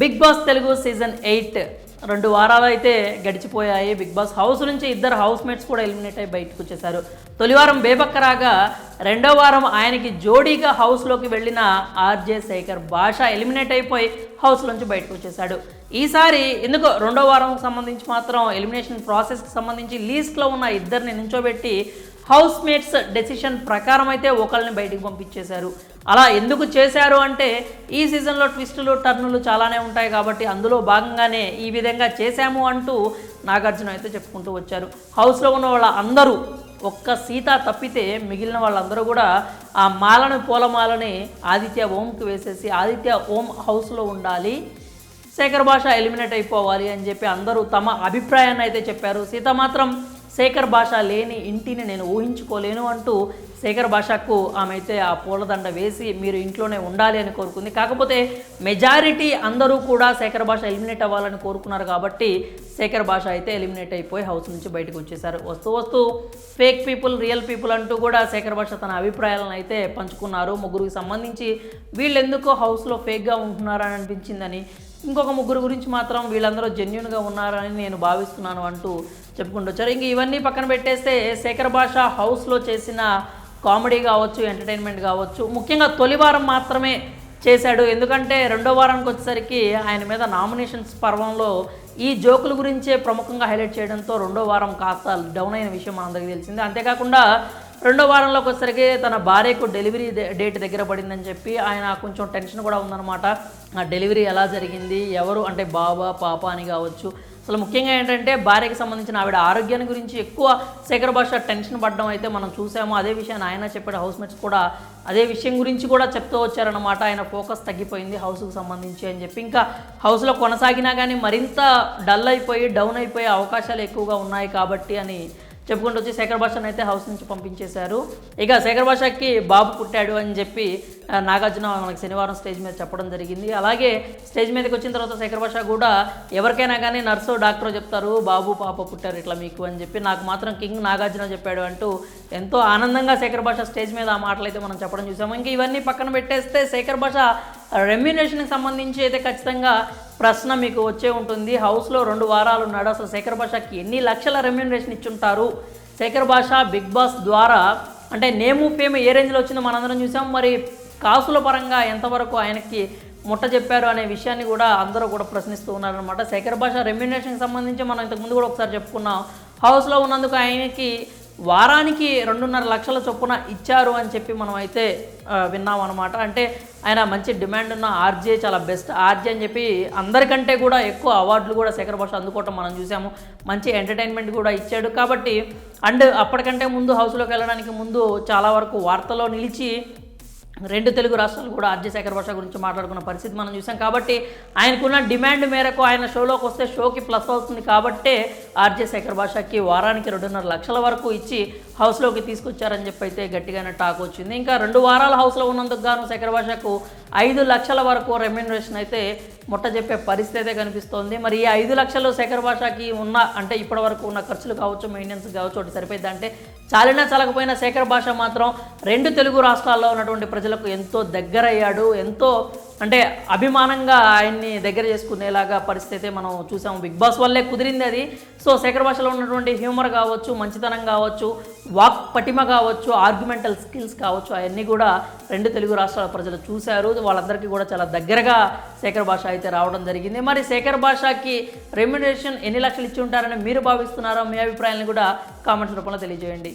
Big boss Telugu season 8 2 వారాలు అయితే గడిచిపోయాయి. బిగ్ బాస్ హౌస్ నుంచి ఇద్దరు హౌస్ మేట్స్ కూడా ఎలిమినేట్ అయి బయటకు వచ్చేసారు. తొలి వారం బేబక్క రాగా రెండో వారం ఆయనకి జోడీగా హౌస్లోకి వెళ్ళిన ఆర్జే శేఖర్ భాష ఎలిమినేట్ అయిపోయి హౌస్ నుంచి బయటకు వచ్చేసాడు. ఈసారి ఎందుకో రెండో వారంకి సంబంధించి మాత్రం ఎలిమినేషన్ ప్రాసెస్కి సంబంధించి లీస్ట్లో ఉన్న ఇద్దరిని నించోబెట్టి హౌస్ మేట్స్ డెసిషన్ ప్రకారం అయితే ఒకళ్ళని బయటికి పంపించేశారు. అలా ఎందుకు చేశారు అంటే ఈ సీజన్లో ట్విస్టులు టర్నులు చాలానే ఉంటాయి కాబట్టి అందులో భాగంగానే ఈ విధంగా చేశాము అంటూ నాగార్జున అయితే చెప్పుకుంటూ వచ్చారు. హౌస్లో ఉన్న వాళ్ళ అందరూ ఒక్క సీత తప్పితే మిగిలిన వాళ్ళందరూ కూడా ఆ మాలని పూలమాలని ఆదిత్య ఓంకి వేసేసి ఆదిత్య ఓం హౌస్లో ఉండాలి, శేఖర్ భాష ఎలిమినేట్ అయిపోవాలి అని చెప్పి అందరూ తమ అభిప్రాయాన్ని అయితే చెప్పారు. సీత మాత్రం శేఖర్ భాష లేని ఇంటిని నేను ఊహించుకోలేను అంటూ శేఖర్ భాషకు ఆమె అయితే ఆ పూలదండ వేసి మీరు ఇంట్లోనే ఉండాలి అని కోరుకుంది. కాకపోతే మెజారిటీ అందరూ కూడా శేఖర్ భాష ఎలిమినేట్ అవ్వాలని కోరుకున్నారు కాబట్టి శేఖర్ భాష అయితే ఎలిమినేట్ అయిపోయి హౌస్ నుంచి బయటకు వచ్చేసారు. వస్తూ ఫేక్ పీపుల్ రియల్ పీపుల్ అంటూ కూడా శేఖర్ భాష తన అభిప్రాయాలను అయితే పంచుకున్నారు. ముగ్గురికి సంబంధించి వీళ్ళు ఎందుకో హౌస్లో ఫేక్గా ఉంటున్నారని అనిపించిందని, ఇంకొక ముగ్గురు గురించి మాత్రం వీళ్ళందరూ జెన్యున్గా ఉన్నారని నేను భావిస్తున్నాను అంటూ చెప్పుకుంటూ వచ్చారు. ఇంక ఇవన్నీ పక్కన పెట్టేస్తే శేఖర్ భాష హౌస్లో చేసిన కామెడీ కావచ్చు, ఎంటర్టైన్మెంట్ కావచ్చు, ముఖ్యంగా తొలి వారం మాత్రమే చేశాడు. ఎందుకంటే రెండో వారానికి వచ్చేసరికి ఆయన మీద నామినేషన్స్ పర్వంలో ఈ జోకుల గురించే ప్రముఖంగా హైలైట్ చేయడంతో రెండో వారం కాస్త డౌన్ అయిన విషయం మనందరికీ తెలిసిందే. అంతేకాకుండా రెండో వారంలోకి వచ్చేసరికి తన భార్యకు డెలివరీ డేట్ దగ్గర పడిందని చెప్పి ఆయన కొంచెం టెన్షన్ కూడా ఉందన్నమాట. ఆ డెలివరీ ఎలా జరిగింది, ఎవరు అంటే బాబా పాప అని కావచ్చు, అసలు ముఖ్యంగా ఏంటంటే భార్యకి సంబంధించిన ఆవిడ ఆరోగ్యాన్ని గురించి ఎక్కువ శేఖర్ భాష టెన్షన్ పడడం అయితే మనం చూసాము. అదే విషయాన్ని ఆయన చెప్పాడు. హౌస్ మేట్స్ కూడా అదే విషయం గురించి కూడా చెప్తూ వచ్చారనమాట. ఆయన ఫోకస్ తగ్గిపోయింది హౌస్కి సంబంధించి అని చెప్పి, ఇంకా హౌస్లో కొనసాగినా కానీ మరింత డల్ అయిపోయి డౌన్ అయిపోయే అవకాశాలు ఎక్కువగా ఉన్నాయి కాబట్టి అని చెప్పుకుంటూ వచ్చి శేఖర్ భాషను అయితే హౌస్ నుంచి పంపించేశారు. ఇక శేఖర్ భాషకి బాబు పుట్టాడు అని చెప్పి నాగార్జున మనకి శనివారం స్టేజ్ మీద చెప్పడం జరిగింది. అలాగే స్టేజ్ మీదకి వచ్చిన తర్వాత శేఖర్ భాష కూడా ఎవరికైనా కానీ నర్సు డాక్టర్ చెప్తారు బాబు పాప పుట్టారు ఇట్లా మీకు అని చెప్పి, నాకు మాత్రం కింగ్ నాగార్జున చెప్పాడు అంటూ ఎంతో ఆనందంగా శేఖర్ భాష స్టేజ్ మీద ఆ మాటలు అయితే మనం చెప్పడం చూసాము. ఇంకా ఇవన్నీ పక్కన పెట్టేస్తే శేఖర్ భాష రెమ్యునరేషన్కి సంబంధించి అయితే ఖచ్చితంగా ప్రశ్న మీకు వచ్చే ఉంటుంది. హౌస్లో 2 వారాలు ఉన్నాడు, అసలు శేఖర్ భాషకి ఎన్ని లక్షల రెమ్యునరేషన్ ఇచ్చుంటారు? శేఖర్ భాష బిగ్ బాస్ ద్వారా అంటే నేము ఫేమ్ ఏ రేంజ్లో వచ్చిందో మనందరం చూసాం. మరి కాసుల పరంగా ఎంతవరకు ఆయనకి ముట్ట చెప్పారు అనే విషయాన్ని కూడా అందరూ కూడా ప్రశ్నిస్తూ ఉన్నారనమాట. శేఖర్ భాష రెమ్యునరేషన్కి సంబంధించి మనం ఇంతకుముందు కూడా ఒకసారి చెప్పుకున్నాం. హౌస్లో ఉన్నందుకు ఆయనకి వారానికి 2.5 లక్షల చొప్పున ఇచ్చారు అని చెప్పి మనం అయితే విన్నాం అనమాట. అంటే ఆయన మంచి డిమాండ్ ఉన్న ఆర్జే, చాలా బెస్ట్ ఆర్జే అని చెప్పి అందరికంటే కూడా ఎక్కువ అవార్డులు కూడా శేఖర్ భాష అందుకోవటం మనం చూసాము. మంచి ఎంటర్టైన్మెంట్ కూడా ఇచ్చాడు కాబట్టి, అండ్ అప్పటికంటే ముందు హౌస్లోకి వెళ్ళడానికి ముందు చాలా వరకు వార్తల్లో నిలిచి 2 తెలుగు రాష్ట్రాలు కూడా ఆర్జే శేఖర్ భాష గురించి మాట్లాడుకున్న పరిస్థితి మనం చూసాం. కాబట్టి ఆయనకున్న డిమాండ్ మేరకు ఆయన షోలోకి వస్తే షోకి ప్లస్ అవుతుంది కాబట్టే ఆర్జే శేఖర్ భాషకి వారానికి 2.5 లక్షల వరకు ఇచ్చి హౌస్లోకి తీసుకొచ్చారని చెప్పి అయితే గట్టిగానే టాక్ వచ్చింది. ఇంకా 2 వారాలు హౌస్లో ఉన్నందుకు గాను శేఖర్ భాషకు 5 లక్షల వరకు రెమ్యునరేషన్ అయితే ముట్ట చెప్పే పరిస్థితి అయితే కనిపిస్తోంది. మరి ఈ 5 లక్షలు శేఖర్ భాషకి ఉన్న అంటే ఇప్పటి వరకు ఉన్న ఖర్చులు కావచ్చు, మెయింటెనెన్స్ కావచ్చు, ఒకటి సరిపోయింది అంటే చాలినా చాలకపోయినా శేఖర్ భాష మాత్రం 2 తెలుగు రాష్ట్రాల్లో ఉన్నటువంటి ప్రజలకు ఎంతో దగ్గరయ్యాడు. ఎంతో అంటే అభిమానంగా ఆయన్ని దగ్గర చేసుకునేలాగా పరిస్థితి మనం చూసాము. బిగ్ బాస్ వల్లే కుదిరింది అది. సో శేఖర్ భాషలో ఉన్నటువంటి హ్యూమర్ కావచ్చు, మంచితనం కావచ్చు, వాక్ పటిమ కావచ్చు, ఆర్గ్యుమెంటల్ స్కిల్స్ కావచ్చు, అవన్నీ కూడా 2 తెలుగు రాష్ట్రాల ప్రజలు చూశారు. వాళ్ళందరికీ కూడా చాలా దగ్గరగా శేఖర్ భాష అయితే రావడం జరిగింది. మరి శేఖర్ భాషకి రెమ్యునరేషన్ ఎన్ని లక్షలు ఇచ్చి ఉంటారని మీరు భావిస్తున్నారో మీ అభిప్రాయాన్ని కూడా కామెంట్స్ రూపంలో తెలియజేయండి.